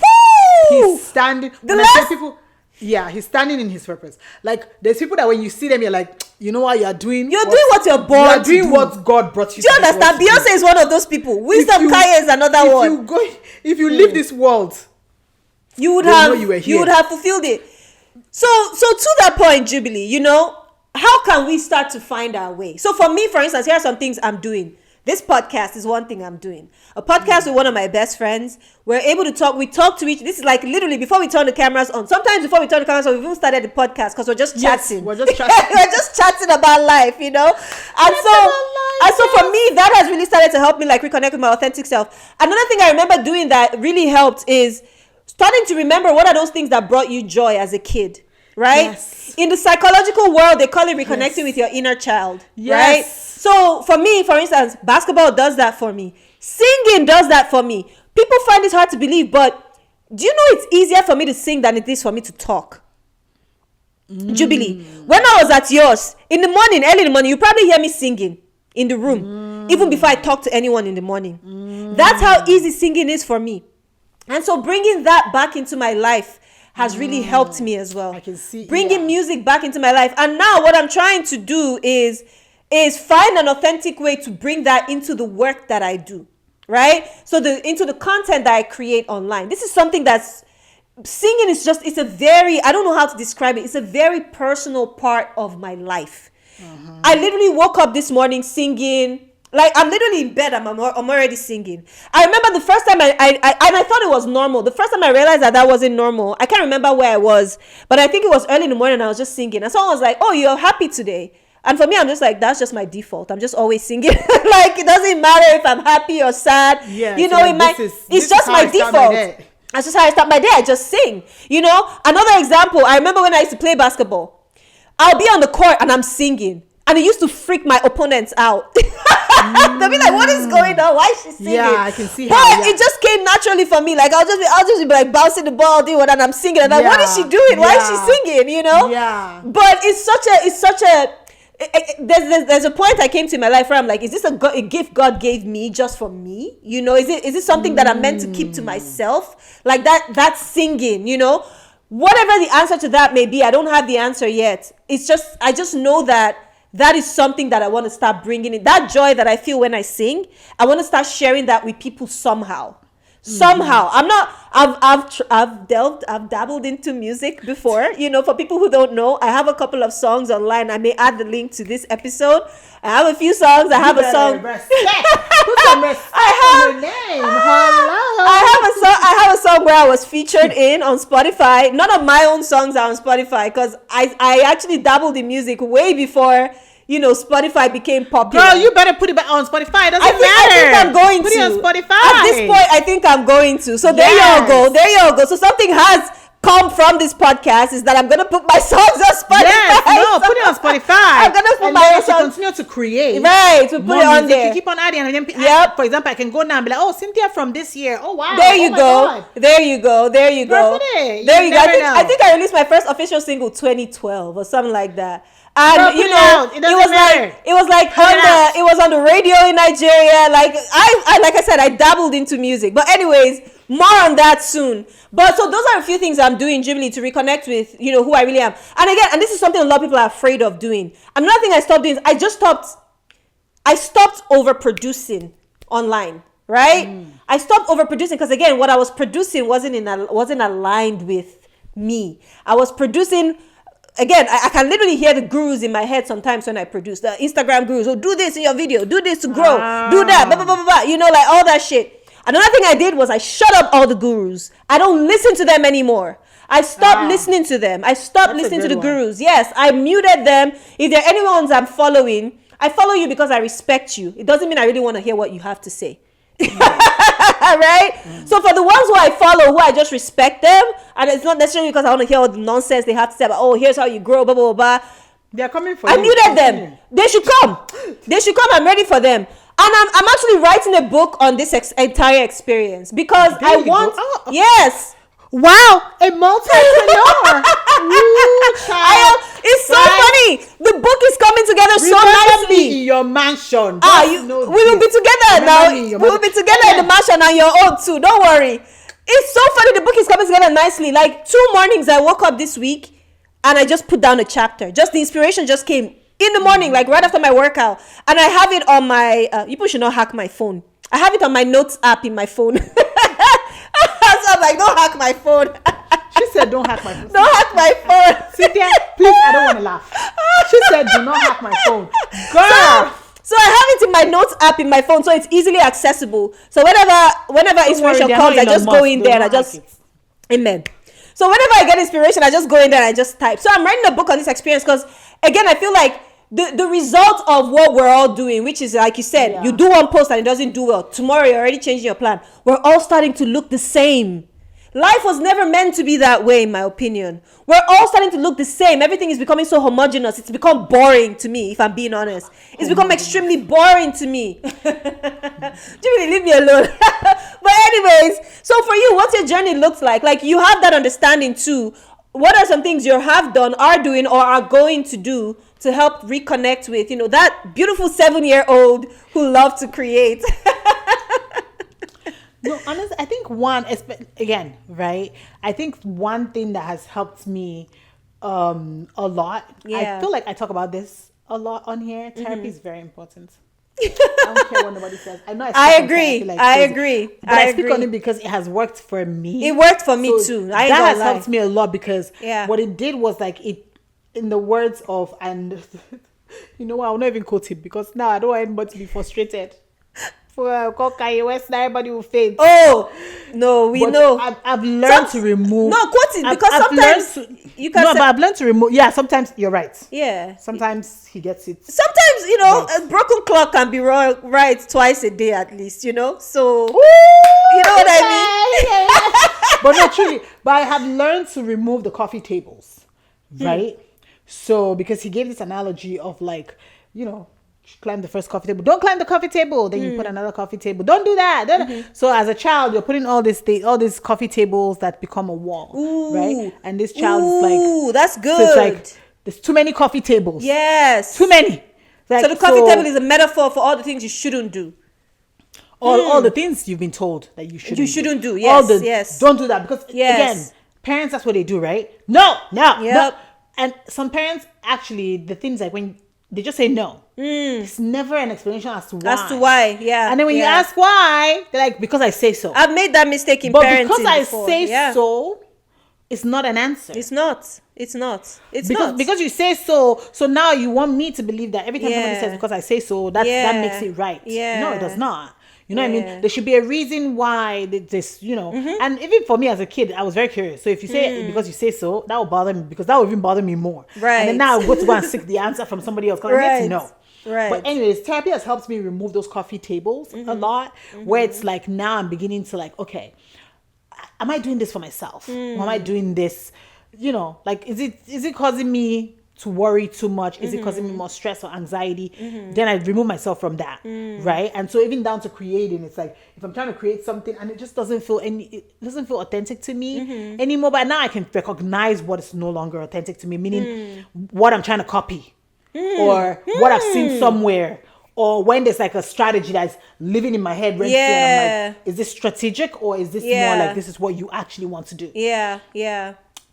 He's standing. He's standing in his purpose. Like, there's people that when you see them, you're like, you know what you're doing? You're doing what you're born to do. You're doing what God brought you to do. Do you understand? Beyonce is one of those people. Wisdom Kaya is another one. If you leave this world, you would have fulfilled it. So to that point, Jubilee, you know, how can we start to find our way? So for me, for instance, here are some things I'm doing. This podcast is one thing I'm doing. A podcast with one of my best friends. We're able to talk. We talk to each. This is like literally before we turn the cameras on. Sometimes before we turn the cameras on, we've even started the podcast because we're just chatting. We're just chatting. We're just chatting about life, you know. And so for me, that has really started to help me like reconnect with my authentic self. Another thing I remember doing that really helped is starting to remember what are those things that brought you joy as a kid, right? Yes. In the psychological world, they call it reconnecting with your inner child, right? So for me, for instance, basketball does that for me. Singing does that for me. People find it hard to believe, but do you know it's easier for me to sing than it is for me to talk? Jubilee, when I was at yours, early in the morning, you probably hear me singing in the room, even before I talk to anyone in the morning. That's how easy singing is for me. And so bringing that back into my life has really helped me as well. I can see bringing music back into my life. And now what I'm trying to do is find an authentic way to bring that into the work that I do, right? So into the content that I create online. This is something that's singing is just, it's a very, I don't know how to describe it. It's a very personal part of my life. I literally woke up this morning singing. Like, I'm literally in bed, I'm already singing. I remember the first time I thought it was normal. The first time I realized that wasn't normal, I can't remember where I was, but I think it was early in the morning, I was just singing. And someone was like, oh, you're happy today. And for me, I'm just like, that's just my default. I'm just always singing. Like, it doesn't matter if I'm happy or sad. Yeah, you know, it's just my default. That's just how I start my day. I just sing. You know, another example, I remember when I used to play basketball. I'll be on the court and I'm singing. And it used to freak my opponents out. They'll be like, what is going on? Why is she singing? Yeah, I can see how. But it just came naturally for me. Like, I'll just be like bouncing the ball, doing what, and I'm singing. And like, what is she doing? Why is she singing? You know? Yeah. But it's such a there's a point I came to in my life where I'm like, is this a gift God gave me just for me? You know, is it something that I'm meant to keep to myself? Like that's singing, you know? Whatever the answer to that may be, I don't have the answer yet. It's just, I just know that is something that I want to start bringing in. That joy that I feel when I sing, I want to start sharing that with people somehow. Somehow. I've dabbled into music before. You know, for people who don't know, I have a couple of songs online. I may add the link to this episode. I have a few songs. I have a song. I have a song where I was featured on Spotify. None of my own songs are on Spotify because I actually dabbled in music way before, you know, Spotify became popular. Girl, you better put it on Spotify. It doesn't matter. I think I'm going put to. Put it on Spotify. At this point, I think I'm going to. So there you go. There you go. So something has come from this podcast is that I'm going to put my songs on Spotify. Yes, no, put it on Spotify. I'm going to put my songs. Continue to create. Right, to put it on there. You keep on adding. And then, for example, I can go now and be like, oh, Cynthia from this year. Oh, wow. There you go. There you go. There you go. There you go. I think I released my first official single 2012 or something like that. And you know, it was on the radio in Nigeria. Like I said, I dabbled into music. But anyways, more on that soon. But so those are a few things I'm doing, Jubilee, to reconnect with, you know, who I really am. And again, and this is something a lot of people are afraid of doing. Another thing I stopped doing is I stopped overproducing online. Right? I stopped overproducing because again, what I was producing wasn't aligned with me. I was producing. Again, I can literally hear the gurus in my head sometimes when I produce. The Instagram gurus, oh, do this in your video, do this to grow, do that, blah, blah, blah, blah, blah. You know, like all that shit. Another thing I did was I shut up all the gurus. I don't listen to them anymore. I stopped listening to them. I stopped listening to the gurus. Yes, I muted them. If there are any ones I'm following, I follow you because I respect you. It doesn't mean I really want to hear what you have to say. Right? So for the ones who I follow, who I just respect them, and it's not necessarily because I want to hear all the nonsense they have to say about, oh, here's how you grow, blah, blah, blah, blah. They're coming for I muted them. They should come. I'm ready for them. And I'm actually writing a book on this entire experience because I want... Yes. Wow, a multi-preneur. It's so funny. The book is coming together so nicely. Me in your mansion. We will be together now. We will be together in the mansion on your own too. Don't worry. It's so funny. The book is coming together nicely. Like 2 mornings I woke up this week and I just put down a chapter. Just the inspiration just came in the morning, like right after my workout. And I have it on my, people should not hack my phone. I have it on my notes app in my phone. So I'm like, don't hack my phone. She said, don't hack my phone. Don't hack my phone. Cynthia, please, I don't want to laugh. She said, do not hack my phone. Girl. So I have it in my notes app in my phone, so it's easily accessible. So whenever inspiration comes, I just go in there and I just, amen. So whenever I get inspiration, I just go in there and I just type. So I'm writing a book on this experience because, again, I feel like the result of what we're all doing, which is like you said, you do one post and it doesn't do well. Tomorrow you're already changing your plan. We're all starting to look the same. Life was never meant to be that way, in my opinion. We're all starting to look the same. Everything is becoming so homogenous. It's become boring to me, if I'm being honest. It's become extremely boring to me. Jimmy, leave me alone. But anyways, so for you, what's your journey looks like? Like, you have that understanding too. What are some things you have done, are doing, or are going to do to help reconnect with, that beautiful 7-year-old who loved to create? No, honestly, I think again, right? I think one thing that has helped me a lot, I feel like I talk about this a lot on here. Therapy is very important. I don't care what nobody says. I know I agree. I agree. But I speak on it because it has worked for me. It worked for me too. That has helped me a lot because what it did was like it, in the words of, and you know what, I'll not even quote it because now I don't want anybody to be frustrated. For Kanye West, everybody will faint. Oh no, we know. I've learned to remove. No, quote it because sometimes you can. No, but I've learned to remove. Yeah, sometimes you're right. Yeah. Sometimes he gets it. Sometimes a broken clock can be right twice a day at least. So you know what I mean. But no, truly. But I have learned to remove the coffee tables, right? So because he gave this analogy of like, climb the first coffee table. Don't climb the coffee table. Then you put another coffee table. Don't do that. So as a child, you're putting all these coffee tables that become a wall, right? And this child is like, ooh, that's good. So it's like there's too many coffee tables. Yes, too many. Like, so the coffee table is a metaphor for all the things you shouldn't do. All the things you've been told that you shouldn't do. Yes, yes. Don't do that because again, parents, that's what they do, right? No. And some parents actually, the things like when they just say no. It's never an explanation as to why. Yeah. And then when you ask why, they're like, because I say so. I've made that mistake in but parenting because I say so, it's not an answer. It's not. Because you say so now you want me to believe that every time somebody says because I say so, that makes it right. Yeah. No, it does not. You know what I mean? There should be a reason why this, and even for me as a kid, I was very curious. So if you say because you say so, that will bother me because that will even bother me more. Right. And then now I go to go and seek the answer from somebody else because I need to know. Right. But anyways, therapy has helped me remove those coffee tables a lot, where it's like now I'm beginning to like, okay, am I doing this for myself? Or am I doing this, like, is it causing me to worry too much? Is it causing me more stress or anxiety? Then I remove myself from that, right? And so even down to creating, it's like if I'm trying to create something and it just doesn't feel authentic to me anymore. But now I can recognize what is no longer authentic to me, meaning what I'm trying to copy or what I've seen somewhere. Or when there's like a strategy that's living in my head, and I'm like, is this strategic or is this more like this is what you actually want to do? Yeah.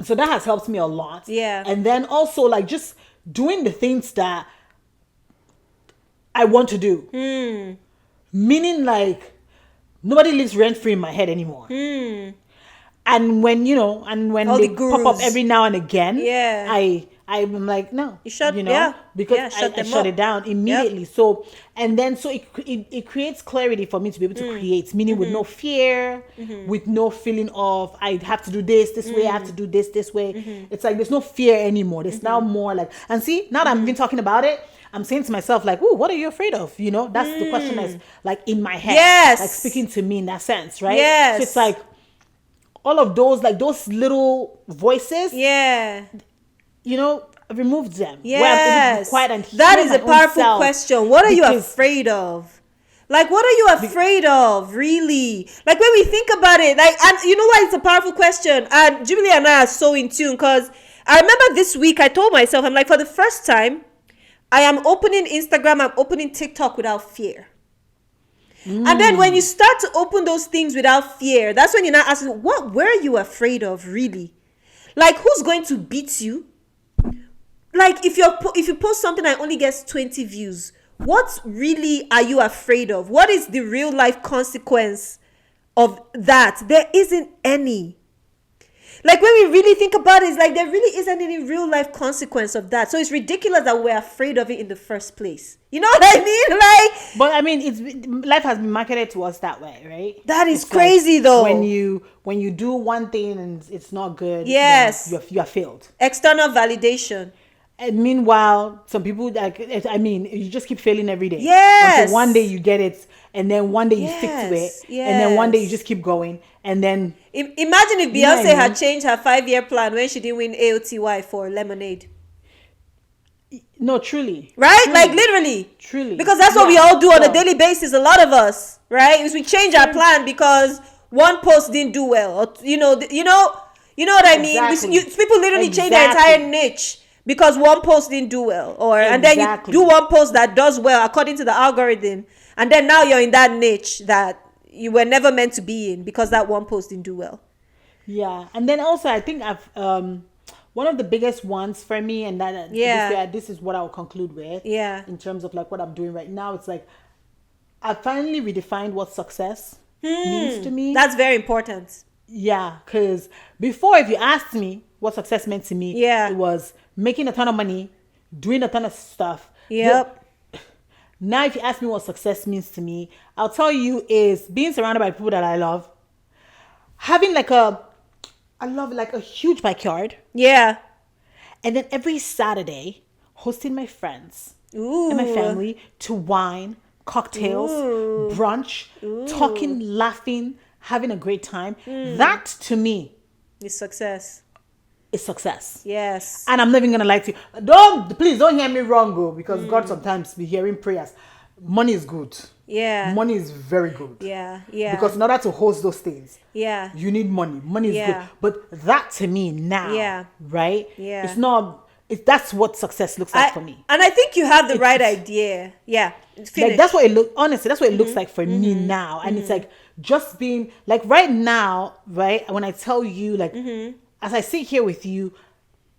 So that has helped me a lot. Yeah. And then also like just doing the things that I want to do. Meaning like nobody lives rent free in my head anymore. And when all they pop up every now and again, I'm like, no, you shut, because I shut it down immediately. Yep. So it creates clarity for me to be able to create, meaning with no fear, with no feeling of I have to do this way, I have to do this way. It's like there's no fear anymore. There's now more like, and see, now that I'm even talking about it, I'm saying to myself like, "Ooh, what are you afraid of?" That's the question that's like in my head, like speaking to me in that sense, right? Yes. So it's like all of those, like those little voices, removed them. Yes. Quiet and that is a powerful question. What are you afraid of? Like, what are you afraid of, really? Like, when we think about it, like, and you know why it's a powerful question? And Jubilee and I are so in tune because I remember this week I told myself, I'm like, for the first time, I am opening Instagram, I'm opening TikTok without fear. And then when you start to open those things without fear, that's when you're not asking, what were you afraid of really? Like, who's going to beat you? Like, if you post something that only gets 20 views, what really are you afraid of? What is the real life consequence of that? There isn't any. Like, when we really think about it, it's like there really isn't any real life consequence of that. So it's ridiculous that we're afraid of it in the first place. You know what I mean? Like, but I mean, life has been marketed to us that way, right? That is crazy, like, though. When you do one thing and it's not good, yes, you are failed. External validation. And meanwhile, some people, like, I mean, you just keep failing every day. Yes. Until one day you get it, and then one day you stick to it, and then one day you just keep going, and then... Imagine if Beyoncé had changed her 5-year plan when she didn't win AOTY for Lemonade. No, truly. Right? Truly. Like, literally. Truly. Because that's what we all do on a daily basis, a lot of us, right? Is we change our plan because one post didn't do well. Or, you know what I mean? Exactly. People literally change their entire niche because one post didn't do well, and then you do one post that does well according to the algorithm, and then now you're in that niche that you were never meant to be in because that one post didn't do well. Yeah, and then also I think I've one of the biggest ones for me, and that this is what I'll conclude with. Yeah. In terms of like what I'm doing right now, it's like I finally redefined what success means to me. That's very important. Yeah, because before, if you asked me what success meant to me, it was making a ton of money, doing a ton of stuff. Yep. Now, if you ask me what success means to me, I'll tell you is being surrounded by people that I love, having I love a huge backyard. Yeah. And then every Saturday, hosting my friends and my family to wine, cocktails, brunch, talking, laughing, having a great time. That to me is success. Is success. Yes. And I'm not even gonna lie to you. Please don't hear me wrong, though, because God sometimes be hearing prayers. Money is good. Yeah. Money is very good. Yeah. Yeah. Because in order to host those things, you need money. Money is good. But that to me now, right? Yeah. It's not. That's what success looks like for me. And I think you have the right idea. Yeah. Like that's what it look. Honestly, that's what it looks like for me now. And it's like just being like right now, right? When I tell you, like, as I sit here with you,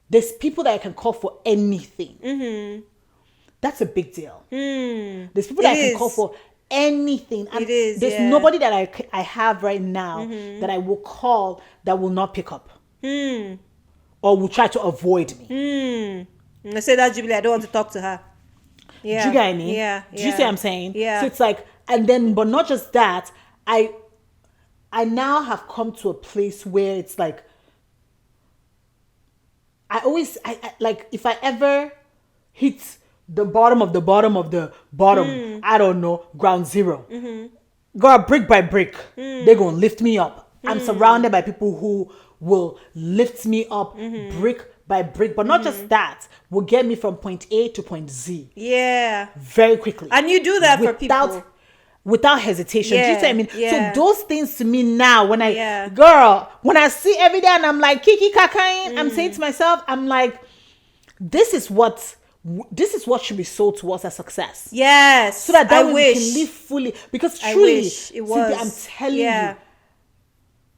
there's people that I can call for anything. That's a big deal. There's people that I can call for anything. And there's nobody that I have right now that I will call that will not pick up. Or will try to avoid me. I say that, Jubilee, I don't want to talk to her. Yeah. Do you get what I mean? Yeah. Do you see what I'm saying? Yeah. So it's like, and then, but not just that, I now have come to a place where it's like, I like, if I ever hit the bottom of the bottom of the bottom, I don't know, ground zero, girl, brick by brick, they're going to lift me up. I'm surrounded by people who will lift me up brick by brick, but not just that, will get me from point A to point Z. Yeah. Very quickly. And you do that for people. Without hesitation. Yeah. Do you see what I mean? Yeah. So those things to me now, when I see every day and I'm like, Kiki Kakain, I'm saying to myself, I'm like, this is what should be sold to us as success. Yes. So that we can live fully. Because truly, Cynthia, I'm telling you,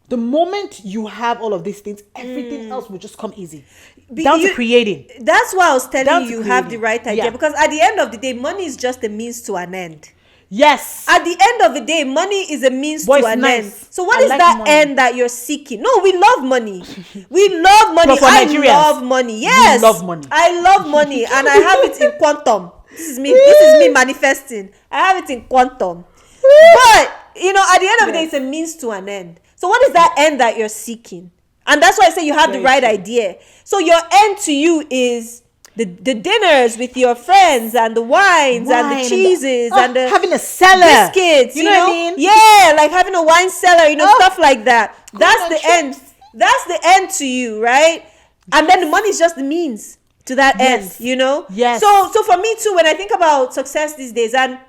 the moment you have all of these things, everything else will just come easy. Down to creating. That's why I was telling you have the right idea. Because at the end of the day, money is just a means to an end. Yes. At the end of the day, money is a means to an end. So what is that end that you're seeking? No, we love money. We love money. I love money. Yes. We love money. I love money, and I have it in quantum. This is me manifesting. I have it in quantum. But at the end of the day, it's a means to an end. So what is that end that you're seeking? And that's why I say you have the right idea. So your end to you is the dinners with your friends and the wines and the cheeses and the having a cellar, biscuits, you know what I mean? Yeah, like having a wine cellar, stuff like that. That's the end. That's the end to you, right? And then the money is just the means to that end, Yes. So for me too, when I think about success these days, and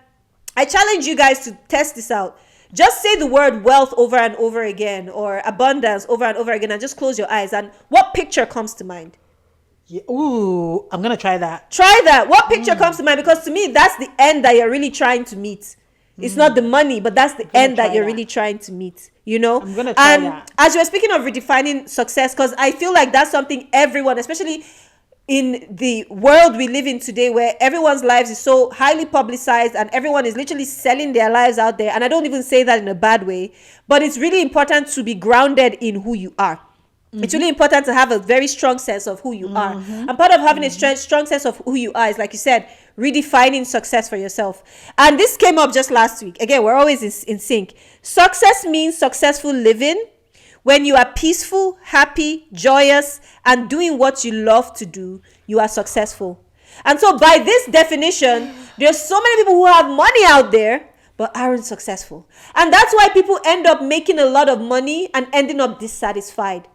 I challenge you guys to test this out. Just say the word wealth over and over again, or abundance over and over again, and just close your eyes. And what picture comes to mind? Yeah. Ooh, I'm gonna try that. Try that. What picture comes to mind? Because to me, that's the end that you're really trying to meet. It's not the money, but that's the end that you're really trying to meet, you know? I'm going to try that. As you were speaking of redefining success, because I feel like that's something everyone, especially in the world we live in today, where everyone's lives is so highly publicized and everyone is literally selling their lives out there. And I don't even say that in a bad way, but it's really important to be grounded in who you are. It's really important to have a very strong sense of who you are. And part of having a strong sense of who you are is, like you said, redefining success for yourself. And this came up just last week. Again, we're always in sync. Success means successful living when you are peaceful, happy, joyous, and doing what you love to do. You are successful. And so by this definition, there's so many people who have money out there but aren't successful. And that's why people end up making a lot of money and ending up dissatisfied.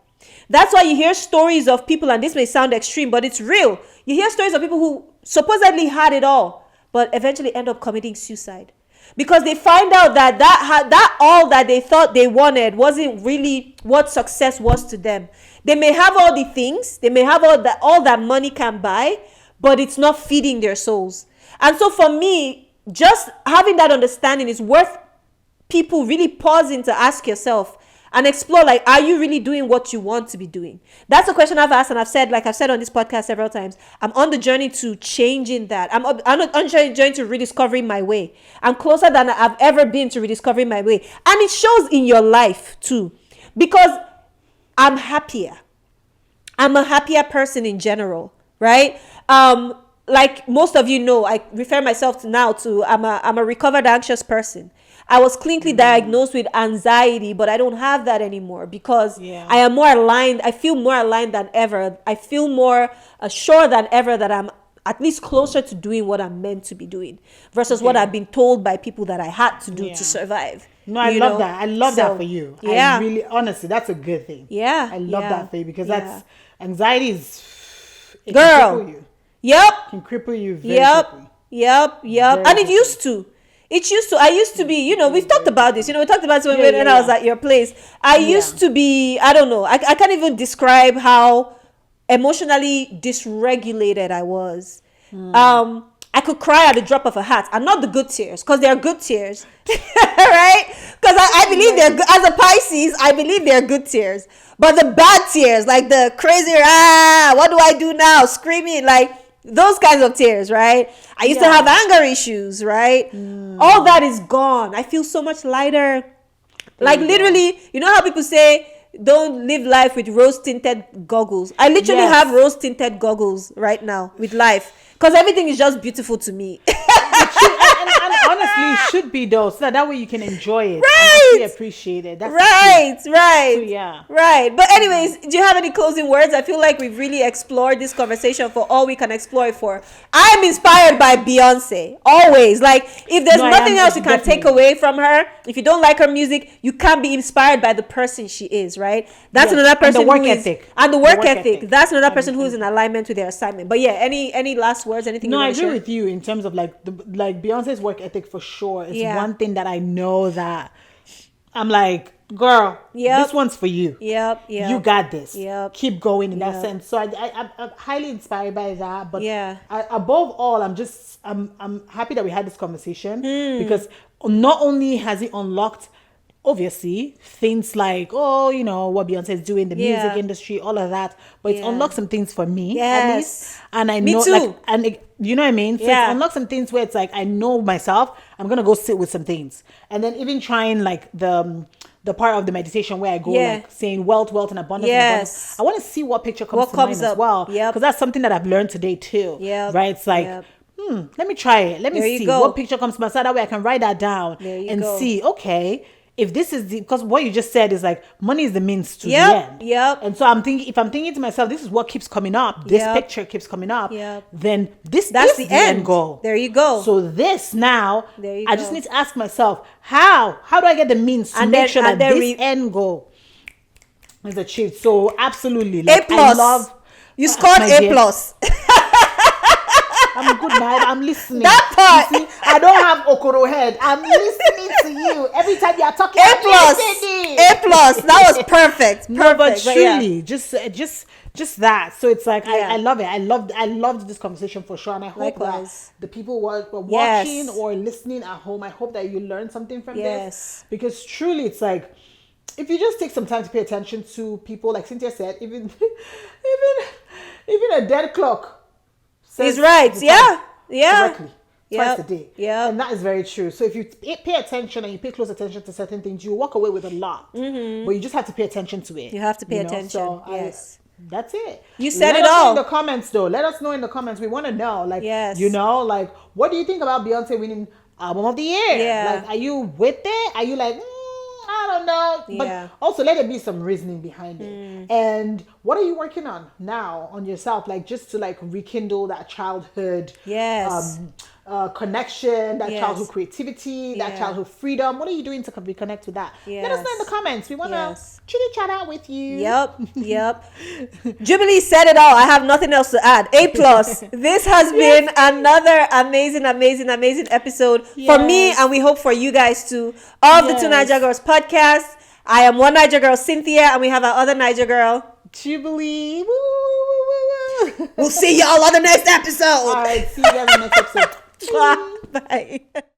That's why you hear stories of people, and this may sound extreme, but it's real. You hear stories of people who supposedly had it all, but eventually end up committing suicide. Because they find out that all that they thought they wanted wasn't really what success was to them. They may have all the things, they may have all that money can buy, but it's not feeding their souls. And so for me, just having that understanding is worth people really pausing to ask yourself and explore, like, are you really doing what you want to be doing? That's a question I've asked, and I've said on this podcast several times, I'm on the journey to changing that. I'm on the journey to rediscovering my way. I'm closer than I've ever been to rediscovering my way. And it shows in your life too, because I'm happier. I'm a happier person in general, right? Like most of you know, I refer myself I'm a recovered anxious person. I was clinically diagnosed with anxiety, but I don't have that anymore because I am more aligned. I feel more aligned than ever. I feel more sure than ever that I'm at least closer to doing what I'm meant to be doing versus what I've been told by people that I had to do to survive. No, I love that. I love that for you. Yeah. I really, honestly, that's a good thing. Yeah. I love that for you because that's anxiety it Girl. can cripple you. Yep. It can cripple you very quickly. Yep. Very And it used to. I used to be, we've talked about this. We talked about it when I was at your place. I used to be, I don't know. I can't even describe how emotionally dysregulated I was. I could cry at the drop of a hat, and not the good tears, because they're good tears, right? Because I believe they're good. As a Pisces, I believe they're good tears. But the bad tears, like the crazy, what do I do now? Screaming, like those kinds of tears, right? I used to have anger issues, right? All that is gone. I feel so much lighter. Like literally, you know how people say, don't live life with rose-tinted goggles. I literally have rose-tinted goggles right now with life. Because everything is just beautiful to me. and honestly, it should be though, so that way you can enjoy it. Right. And appreciate it. That's right. So, Right. But anyways, do you have any closing words? I feel like we've really explored this conversation for all we can explore it for. I'm inspired by Beyoncé. Always. Like, if there's nothing else you can take away from her, if you don't like her music, you can be inspired by the person she is, right? That's another person. And the work ethic. And the work ethic. That's another person who is in alignment with their assignment. But yeah, any last words, anything? No, I agree with you in terms of like Beyonce's work ethic for sure. It's one thing that I know that I'm like, girl, this one's for you. Yep. You got this. Yep. Keep going in that sense. So I'm highly inspired by that. But above all, I'm happy that we had this conversation because not only has it unlocked, obviously, things like, what Beyonce is doing, the music industry, all of that. But it's unlocked some things for me, at least. And I know, you know what I mean? So it's unlocked some things where it's like, I know myself, I'm going to go sit with some things. And then even trying like the part of the meditation where I go like saying wealth and abundance. Yes. I want to see what picture comes to mind as well. Because that's something that I've learned today too. Right? It's like, let me try it. Let me see what picture comes to my side. That way I can write that down and see, okay, if this is because what you just said is like money is the means to the end. And so if I'm thinking to myself, this is what keeps coming up, this picture keeps coming up, then that's the end goal. There you go. So this now, I just need to ask myself, how do I get the means to make sure that this end goal is achieved? So absolutely, like, A+. I love you scored A+. I'm good, man. I'm listening. That part. You see, I don't have Okoro head. I'm listening to you. Every time you're talking, A plus. That was perfect. No, but Perfect. truly, just that. So it's like Yeah. I love it. I loved this conversation for sure, and I hope Likewise. that the people who were Yes. watching or listening at home, I hope that you learned something from Yes. this, because truly, it's like if you just take some time to pay attention to people, like Cynthia said, even a dead clock says He's right. the Yeah. time Yeah. correctly. Twice a day. Yeah. And that is very true. So if you pay attention and you pay close attention to certain things, you walk away with a lot. Mm-hmm. But you just have to pay attention to it. You have to pay know? attention. So yes. That's it. You said Let it us know all. in the comments, though. Let us know in the comments. We want to know, like, Yes. like, what do you think about Beyonce winning Album of the Year? Yeah. Like, are you with it? Are you like, I don't know. Yeah. But also let there be some reasoning behind it. And what are you working on now on yourself? Like, just to like rekindle that childhood. Yes. Connection, that Yes. childhood creativity, that Yeah. childhood freedom. What are you doing to reconnect with that? Let us know in the Yes. comments. We want to Yes. chitty chat out with you. Yep. Jubilee said it all. I have nothing else to add. A plus. This has been another amazing episode for me, Yes. and we hope for you guys too, of the Two Yes. Naija Girls podcast. I am one Naija girl, Cynthia, and we have our other Naija girl, Jubilee. Woo, woo, woo, woo. We'll see y'all on the next episode. All right, see you guys in the next episode. Bye.